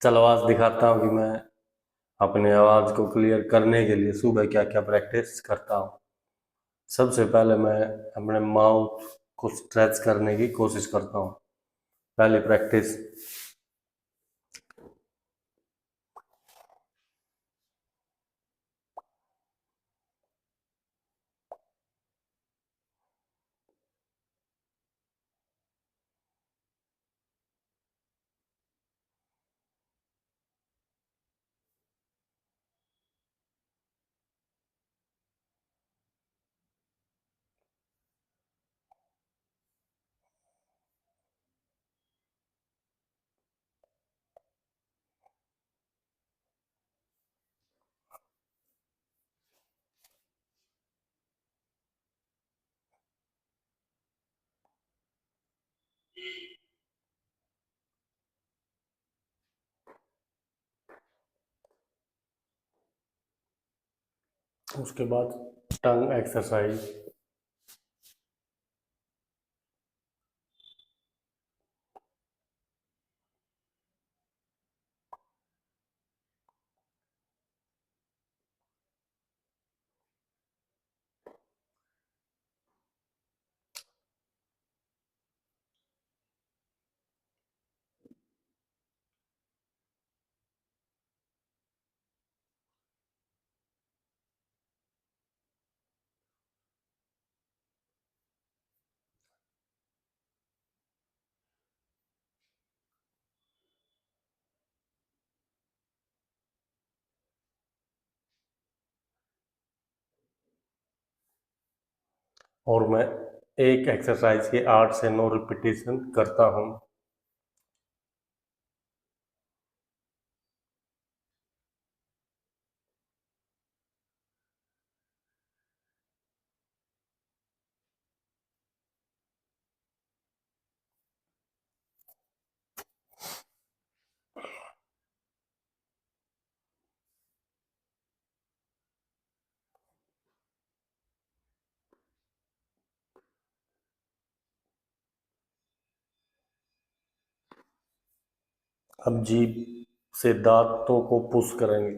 चलो आज दिखाता हूँ कि मैं अपने आवाज़ को क्लियर करने के लिए सुबह क्या क्या प्रैक्टिस करता हूँ। सबसे पहले मैं अपने माउथ को स्ट्रेच करने की कोशिश करता हूँ। पहली प्रैक्टिस। उसके बाद टंग एक्सरसाइज। और मैं एक एक्सरसाइज के 8 से 9 रिपीटेशन करता हूँ। अब जीभ से दांतों को पुश करेंगे।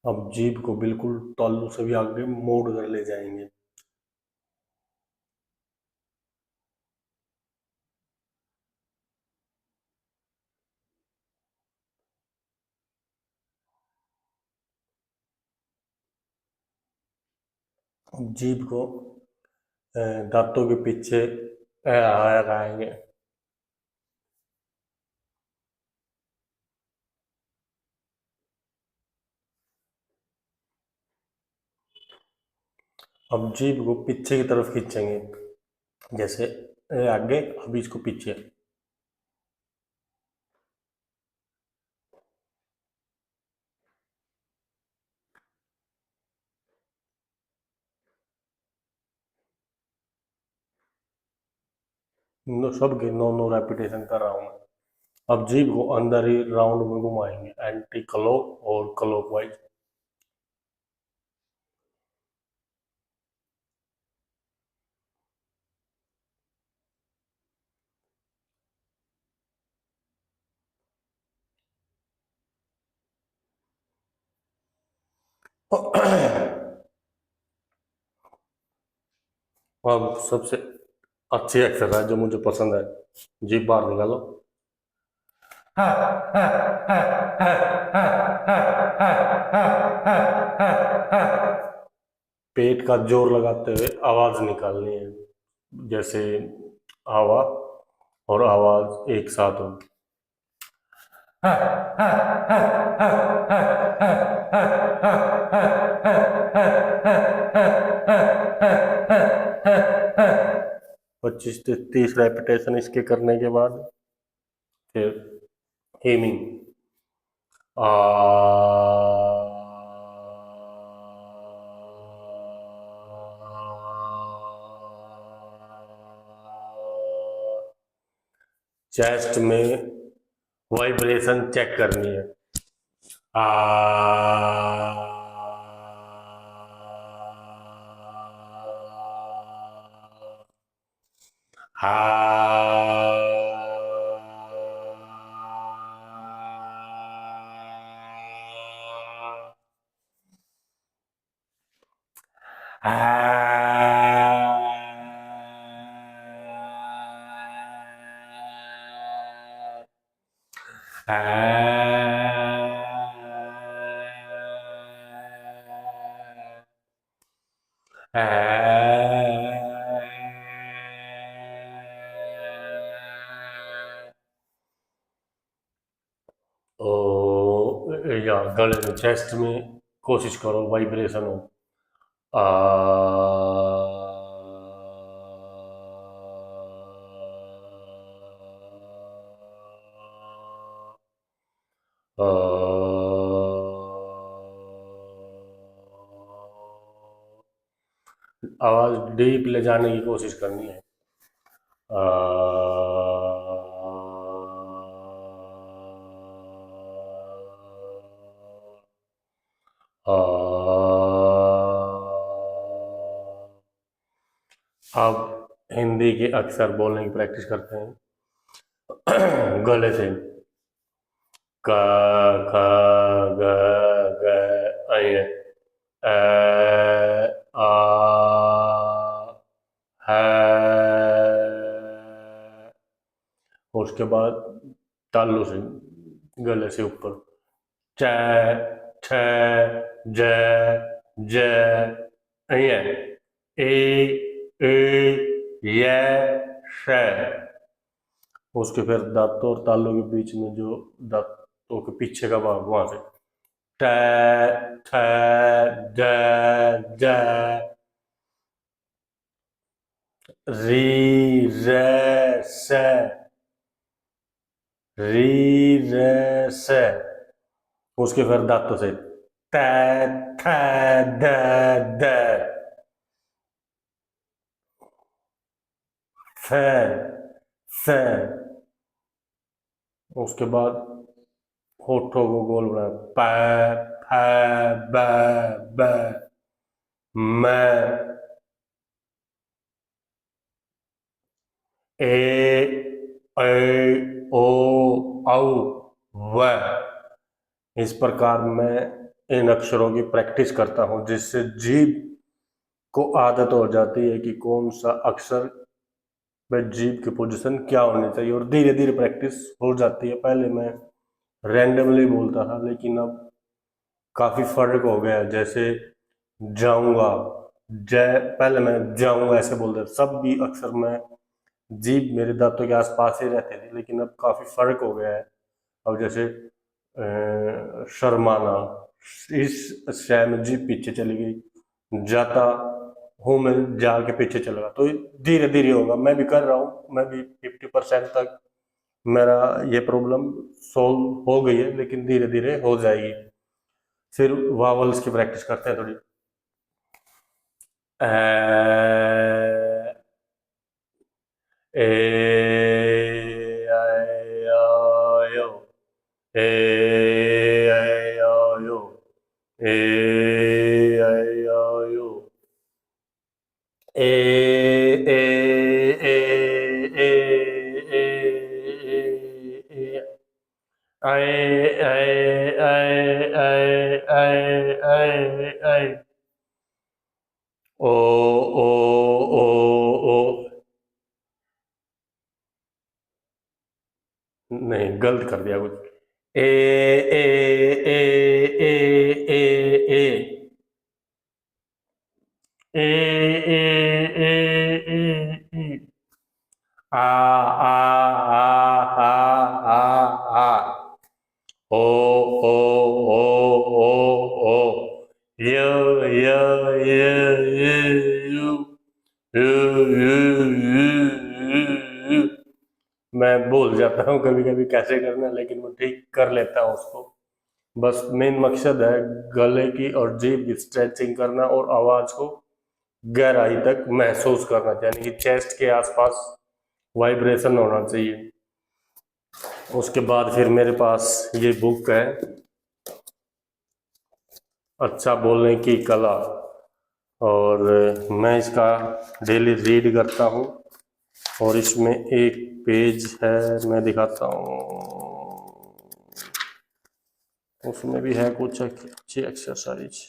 अब जीभ को बिल्कुल तालू से भी आगे मोड़ कर ले जाएंगे। अब जीभ को दांतों के पीछे लगाएंगे। अब जीभ को पीछे की तरफ खींचेंगे, जैसे आगे, अब इसको पीछे। सबके 9 9 रेपिटेशन कर रहा हूँ मैं। अब जीभ को अंदर ही राउंड में घुमाएंगे, एंटी क्लॉक और क्लॉकवाइज। अब सबसे अच्छी एक्सरसाइज जो मुझे पसंद है, जीभ बाहर निकालो। पेट का जोर लगाते हुए आवाज निकालनी है, जैसे हवा और आवाज एक साथ हो। पच्चीस से 30 रेपिटेशन इसके करने के बाद फिर हेमिंग। आ चेस्ट में वाइब्रेशन चेक करनी है। आ या गले में चेस्ट में कोशिश करो वाइब्रेशन हो। आ आवाज डीप ले जाने की कोशिश करनी है। अब हिंदी के अक्षर बोलने की प्रैक्टिस करते हैं गले से। क ख ग ग ऐ आ है। उसके बाद तालु से गले से ऊपर च छ ज ज ऐ ए य श। उसके फिर दांतों और तालू के बीच में जो दांतों के पीछे का भाग वहां से ट ठ ड ज री र स री र स। उसके फिर दांतों से त थ द द फ फ। उसके बाद होठों को गोल बना प फ ब ब म ए ओ औ व। इस प्रकार मैं इन अक्षरों की प्रैक्टिस करता हूँ जिससे जीभ को आदत हो जाती है कि कौन सा अक्षर में जीभ की पोजीशन क्या होनी चाहिए, और धीरे धीरे प्रैक्टिस हो जाती है। पहले मैं रैंडमली बोलता था लेकिन अब काफी फर्क हो गया है। जैसे जाऊंगा, जय पहले मैं जाऊंगा ऐसे बोलता था, सब भी अक्षर में जीभ मेरे दांतों के आसपास ही रहते थे, लेकिन अब काफी फर्क हो गया है। अब जैसे शर्माना, इस शय में जीभ पीछे चली गई, जाता हूँ मैं जा के पीछे चला गया, तो धीरे धीरे होगा। मैं भी कर रहा हूँ, मैं भी 50% तक मेरा ये प्रॉब्लम सॉल्व हो गई है, लेकिन धीरे धीरे हो जाएगी। फिर वावल्स की प्रैक्टिस करते हैं थोड़ी। ए आई ओ यो, ए आई ओ यो, ए आई ओ यो, ए ए ए ए ए ए आई आई आई आई आई आई आई ओ ओ ओ ओ। नहीं, गलत कर दिया कुछ। ए ए ए ए ए ए ए ए ए ए ए आ आ आ आ आ आ ओ ओ ओ ओ ओ य य य य you you you you you. मैं भूल जाता हूँ कभी कभी कैसे करना है, लेकिन मैं ठीक कर लेता हूँ उसको। बस मेन मकसद है गले की और जीभ की स्ट्रेचिंग करना और आवाज को गहराई तक महसूस करना, यानी कि चेस्ट के आसपास वाइब्रेशन होना चाहिए। उसके बाद फिर मेरे पास ये बुक है, अच्छा बोलने की कला, और मैं इसका डेली रीड करता हूँ। और इसमें एक पेज है, मैं दिखाता हूँ, उसमें भी है कुछ अच्छी एक्सरसाइज।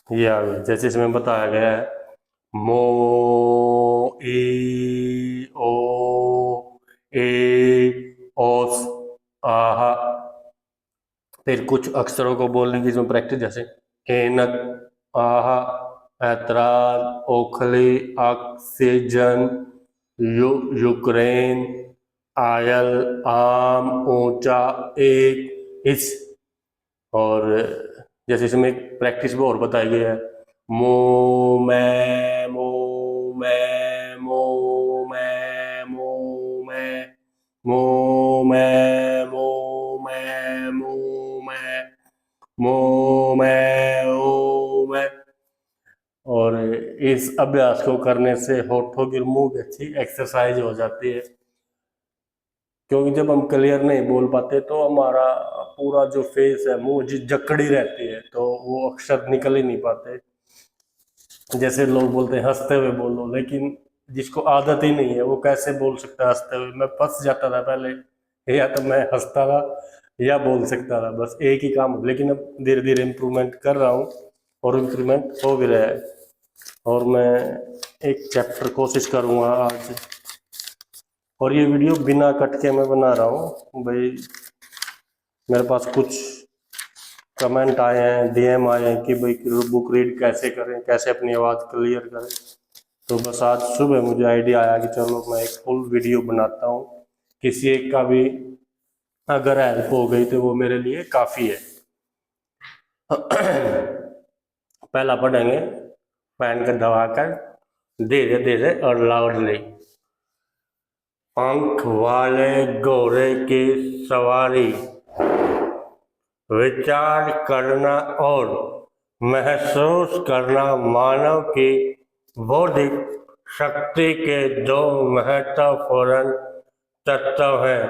ये आ गया। जैसे इसमें बताया गया है मो, ई, ओ, ए, ओस, आहा। फिर कुछ अक्षरों को बोलने की इसमें प्रैक्टिस, जैसे ऐनक, आहा, ऐतराज, ओखली, ऑक्सीजन, यूक्रेन, आयल, आम, ऊंचा, एक, इस। और जैसे इसमें एक प्रैक्टिस में और बताई गई है मो, मैं, मो, मैं, मो, मैं, मो, मैं, मो, मैं, मो, मैं, मो, मैं, मो, मैं, ओ, मैं। और इस अभ्यास को करने से होठों की मुंह की अच्छी एक्सरसाइज हो जाती है, क्योंकि जब हम क्लियर नहीं बोल पाते तो हमारा पूरा जो फेस है, मुंह जकड़ी रहती है, तो वो अक्षर निकल ही नहीं पाते। जैसे लोग बोलते हैं हंसते हुए बोलो, लेकिन जिसको आदत ही नहीं है वो कैसे बोल सकता है हंसते हुए। मैं फंस जाता था पहले, या तो मैं हंसता था या बोल सकता था, बस एक ही काम। लेकिन अब धीरे धीरे इम्प्रूवमेंट कर रहा हूँ और इम्प्रूवमेंट हो भी रहा है। और मैं एक चैप्टर कोशिश करूँगा आज। और ये वीडियो बिना कट के मैं बना रहा हूँ भाई। मेरे पास कुछ कमेंट आए हैं, डीएम आए हैं कि भाई बुक रीड कैसे करें, कैसे अपनी आवाज़ क्लियर करें। तो बस आज सुबह मुझे आइडिया आया कि चलो मैं एक फुल वीडियो बनाता हूँ। किसी एक का भी अगर हेल्प हो गई तो वो मेरे लिए काफ़ी है। पहला पढ़ेंगे पैन को दबाकर, धीरे धीरे और लाउडली। पंख वाले घोड़े की सवारी, विचार करना और महसूस करना मानव की बौद्धिक शक्ति के दो महत्वपूर्ण तत्व हैं।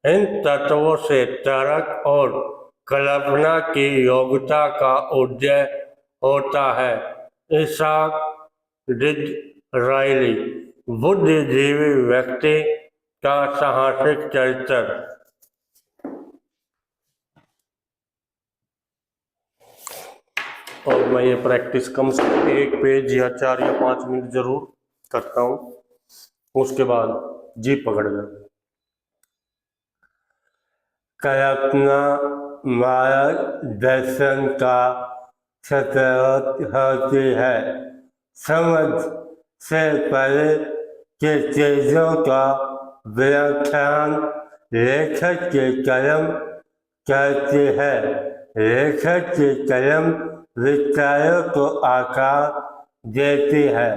इन तत्वों से तर्क और कल्पना की योग्यता का उदय होता है। इसाक डिज़रायली, बुद्धिजीवी व्यक्ति का साहसिक चरित्र। और मैं ये प्रैक्टिस कम से कम 1 पेज या 4 या 5 मिनट जरूर करता हूँ। उसके बाद जीप पकड़ कर कल्पना मार्गदर्शन का सतत होती है। समझ से पहले के चीजों का व्याख्यान लेखक की कलम करती है। लेखक की कलम विचारों को आकार देती है,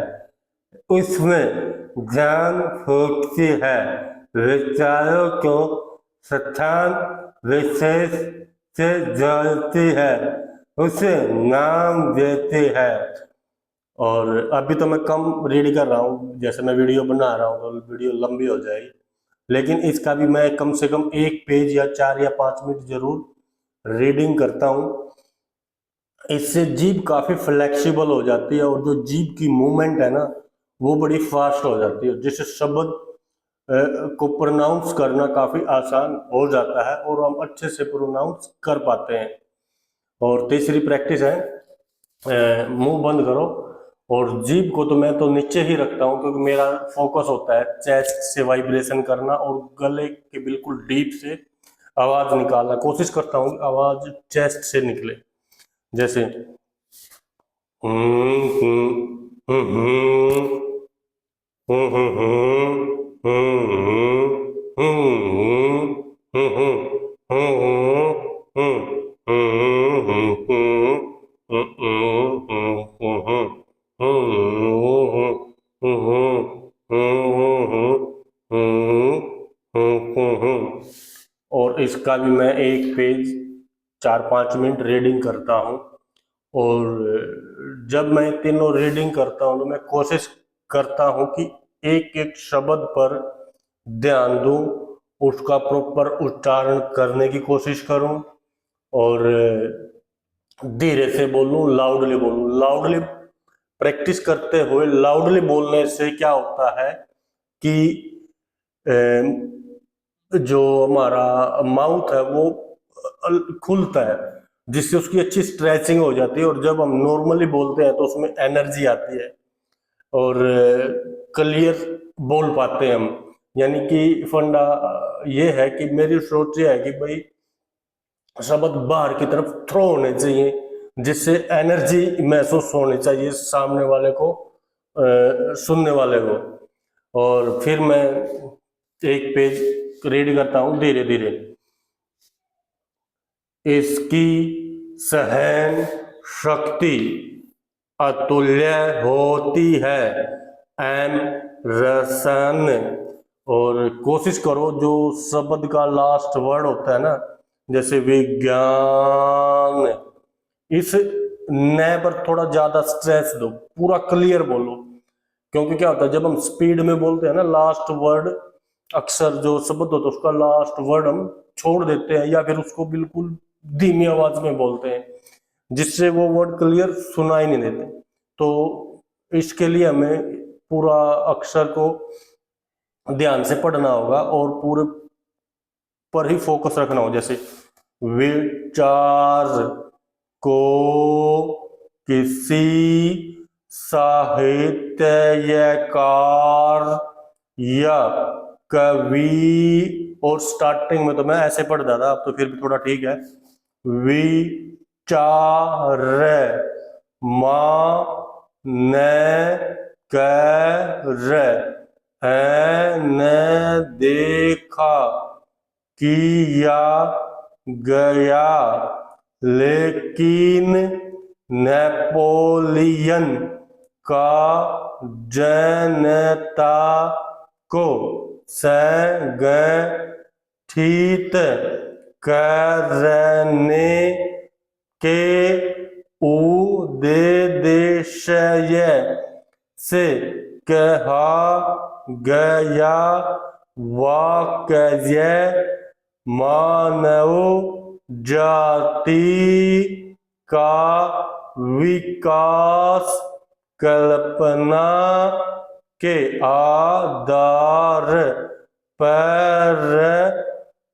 उसमें जान फूंकती है, विचारों को स्थान विशेष से जोड़ती है, उसे नाम देती है। और अभी तो मैं कम रीड कर रहा हूँ, जैसे मैं वीडियो बना रहा हूँ तो वीडियो लंबी हो जाएगी, लेकिन इसका भी मैं कम से कम 1 पेज या 4 या 5 मिनट जरूर रीडिंग करता हूँ। इससे जीभ काफ़ी फ्लेक्सिबल हो जाती है, और जो जीभ की मूवमेंट है ना वो बड़ी फास्ट हो जाती है, जिससे शब्द को प्रोनाउंस करना काफ़ी आसान हो जाता है और हम अच्छे से प्रोनाउंस कर पाते हैं। और तीसरी प्रैक्टिस है मुंह बंद करो, और जीभ को तो मैं तो नीचे ही रखता हूँ, क्योंकि मेरा फोकस होता है चेस्ट से वाइब्रेशन करना और गले के बिल्कुल डीप से आवाज़ निकालना। कोशिश करता हूँ आवाज़ चेस्ट से निकले, जैसे और इसका भी मैं 1 पेज 4-5 मिनट रीडिंग करता हूँ। और जब मैं तीनों रीडिंग करता हूँ तो मैं कोशिश करता हूँ कि एक एक शब्द पर ध्यान दूँ, उसका प्रॉपर उच्चारण करने की कोशिश करूँ, और धीरे से बोलूँ, लाउडली बोलूँ। लाउडली प्रैक्टिस करते हुए लाउडली बोलने से क्या होता है कि जो हमारा माउथ है वो खुलता है, जिससे उसकी अच्छी स्ट्रेचिंग हो जाती है, और जब हम नॉर्मली बोलते हैं तो उसमें एनर्जी आती है और क्लियर बोल पाते हैं हम। यानी कि फंडा ये है कि मेरी सोच ये है कि भाई शब्द बाहर की तरफ थ्रो होने चाहिए, जिससे एनर्जी महसूस होनी चाहिए सामने वाले को, सुनने वाले को। और फिर मैं एक पेज रीड करता हूँ धीरे धीरे। इसकी सहन शक्ति अतुल्य होती है। एम रसन। और कोशिश करो जो शब्द का लास्ट वर्ड होता है ना, जैसे विज्ञान, इस न पर थोड़ा ज्यादा स्ट्रेस दो, पूरा क्लियर बोलो। क्योंकि क्या होता है जब हम स्पीड में बोलते हैं ना, लास्ट वर्ड अक्सर जो शब्द होता है उसका लास्ट वर्ड हम छोड़ देते हैं, या फिर उसको बिल्कुल धीमी आवाज में बोलते हैं, जिससे वो वर्ड क्लियर सुनाई नहीं देते। तो इसके लिए हमें पूरा अक्षर को ध्यान से पढ़ना होगा और पूरे पर ही फोकस रखना हो। जैसे विचार को किसी साहित्यकार या कवि, और स्टार्टिंग में तो मैं ऐसे पढ़ता था, अब तो फिर भी थोड़ा ठीक है। विचार मां ने कर ने देखा किया गया, लेकिन नेपोलियन का जनता को संगठित करने के उद्देश्य से कहा गया वाक्य मानव जाति का विकास कल्पना के आधार पर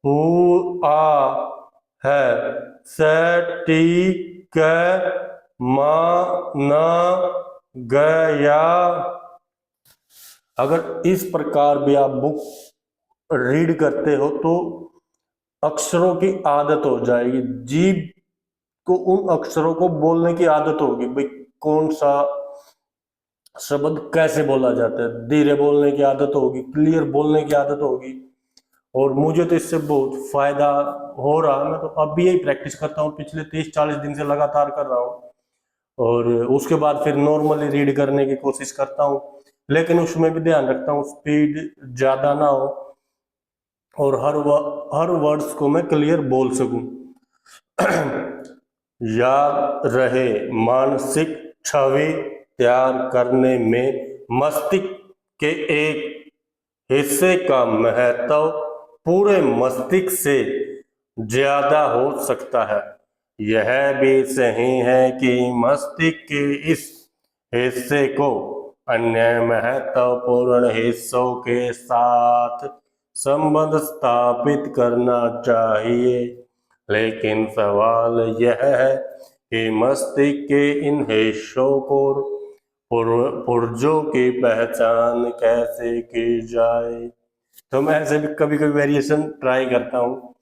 हुआ है, सटीक माना गया। अगर इस प्रकार भी आप बुक रीड करते हो तो अक्षरों की आदत हो जाएगी, जीभ को उन अक्षरों को बोलने की आदत होगी। भाई कौन सा शब्द कैसे बोला जाता है, धीरे बोलने की आदत होगी, क्लियर बोलने की आदत होगी। और मुझे तो इससे बहुत फायदा हो रहा है। मैं तो अब भी यही प्रैक्टिस करता हूँ, पिछले 30-40 दिन से लगातार कर रहा हूँ। और उसके बाद फिर नॉर्मली रीड करने की कोशिश करता हूँ, लेकिन उसमें भी ध्यान रखता हूँ स्पीड ज्यादा ना हो और हर वर्ड्स को मैं क्लियर बोल सकूं। याद रहे, मानसिक छवि तैयार करने में मस्तिष्क के एक हिस्से का महत्व पूरे मस्तिष्क से ज्यादा हो सकता है। यह भी सही है कि मस्तिष्क के इस हिस्से को अन्य महत्वपूर्ण हिस्सों के साथ संबंध स्थापित करना चाहिए, लेकिन सवाल यह है कि मस्तिष्क के इन हिस्सों को पुर्जों की पहचान कैसे की जाए। तो मैं ऐसे भी कभी कभी वेरिएशन ट्राई करता हूँ।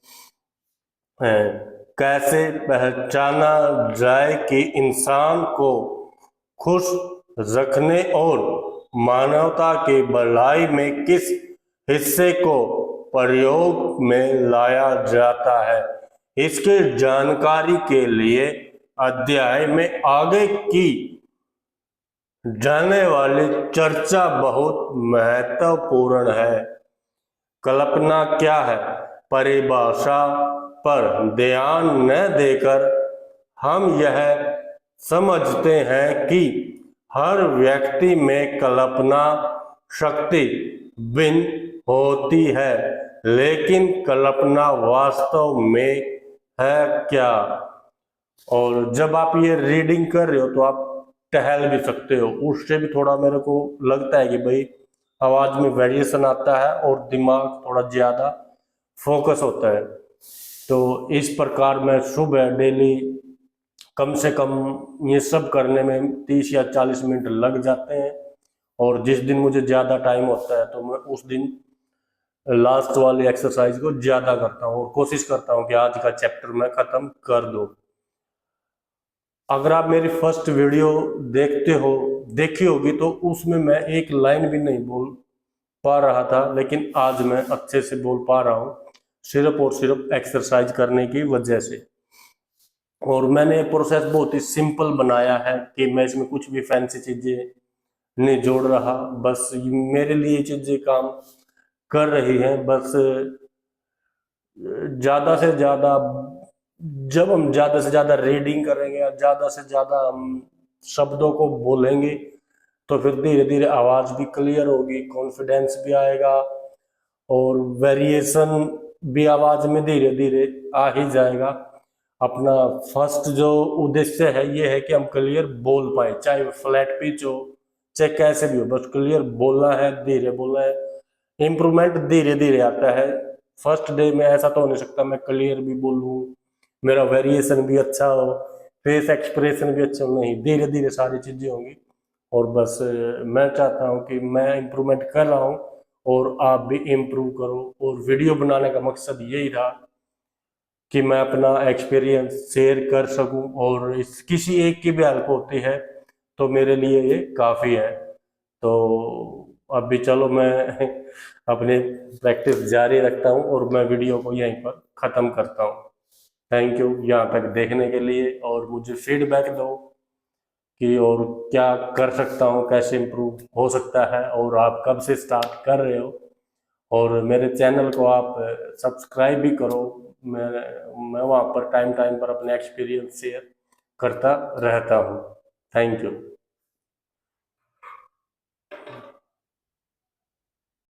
कैसे पहचाना जाए कि इंसान को खुश रखने और मानवता की भलाई में किस हिस्से को प्रयोग में लाया जाता है। इसके जानकारी के लिए अध्याय में आगे की जाने वाली चर्चा बहुत महत्वपूर्ण है। कल्पना क्या है, परिभाषा पर ध्यान न देकर हम यह समझते हैं कि हर व्यक्ति में कल्पना शक्ति भिन्न होती है, लेकिन कल्पना वास्तव में है क्या। और जब आप ये रीडिंग कर रहे हो तो आप टहल भी सकते हो, उससे भी थोड़ा मेरे को लगता है कि भाई आवाज में वेरिएशन आता है और दिमाग थोड़ा ज्यादा फोकस होता है। तो इस प्रकार मैं सुबह डेली कम से कम ये सब करने में 30 या 40 मिनट लग जाते हैं। और जिस दिन मुझे ज़्यादा टाइम होता है तो मैं उस दिन लास्ट वाली एक्सरसाइज को ज़्यादा करता हूँ और कोशिश करता हूँ कि आज का चैप्टर मैं ख़त्म कर दूँ। अगर आप मेरी फर्स्ट वीडियो देखी होगी तो उसमें मैं एक लाइन भी नहीं बोल पा रहा था, लेकिन आज मैं अच्छे से बोल पा रहा हूँ, सिर्फ और सिर्फ एक्सरसाइज करने की वजह से। और मैंने ये प्रोसेस बहुत ही सिंपल बनाया है कि मैं इसमें कुछ भी फैंसी चीज़ें नहीं जोड़ रहा, बस मेरे लिए चीज़ें काम कर रही हैं। बस ज़्यादा से ज़्यादा जब हम ज़्यादा से ज़्यादा रीडिंग करेंगे या ज़्यादा से ज़्यादा हम शब्दों को बोलेंगे तो फिर धीरे धीरे आवाज़ भी क्लियर होगी, कॉन्फिडेंस भी आएगा और वेरिएशन भी आवाज़ में धीरे धीरे आ ही जाएगा। अपना फर्स्ट जो उद्देश्य है ये है कि हम क्लियर बोल पाए, चाहे वो फ्लैट पिच हो चाहे कैसे भी हो, बस क्लियर बोलना है, धीरे बोलना है। इम्प्रूवमेंट धीरे धीरे आता है। फर्स्ट डे में ऐसा तो हो नहीं सकता मैं क्लियर भी बोलूँ, मेरा वेरिएशन भी अच्छा हो, फेस एक्सप्रेशन भी अच्छा हो, नहीं, धीरे धीरे सारी चीज़ें होंगी। और बस मैं चाहता हूँ कि मैं इम्प्रूवमेंट कर रहा हूँ और आप भी इम्प्रूव करो। और वीडियो बनाने का मकसद यही था कि मैं अपना एक्सपीरियंस शेयर कर सकूं और इस किसी एक की भी हेल्प होती है तो मेरे लिए ये काफ़ी है। तो अभी चलो मैं अपनी प्रैक्टिस जारी रखता हूं और मैं वीडियो को यहीं पर ख़त्म करता हूं। थैंक यू यहाँ तक देखने के लिए और मुझे फीडबैक दो कि और क्या कर सकता हूँ, कैसे इम्प्रूव हो सकता है और आप कब से स्टार्ट कर रहे हो। और मेरे चैनल को आप सब्सक्राइब भी करो। मैं वहाँ पर टाइम टाइम पर अपने एक्सपीरियंस शेयर करता रहता हूँ। Thank you.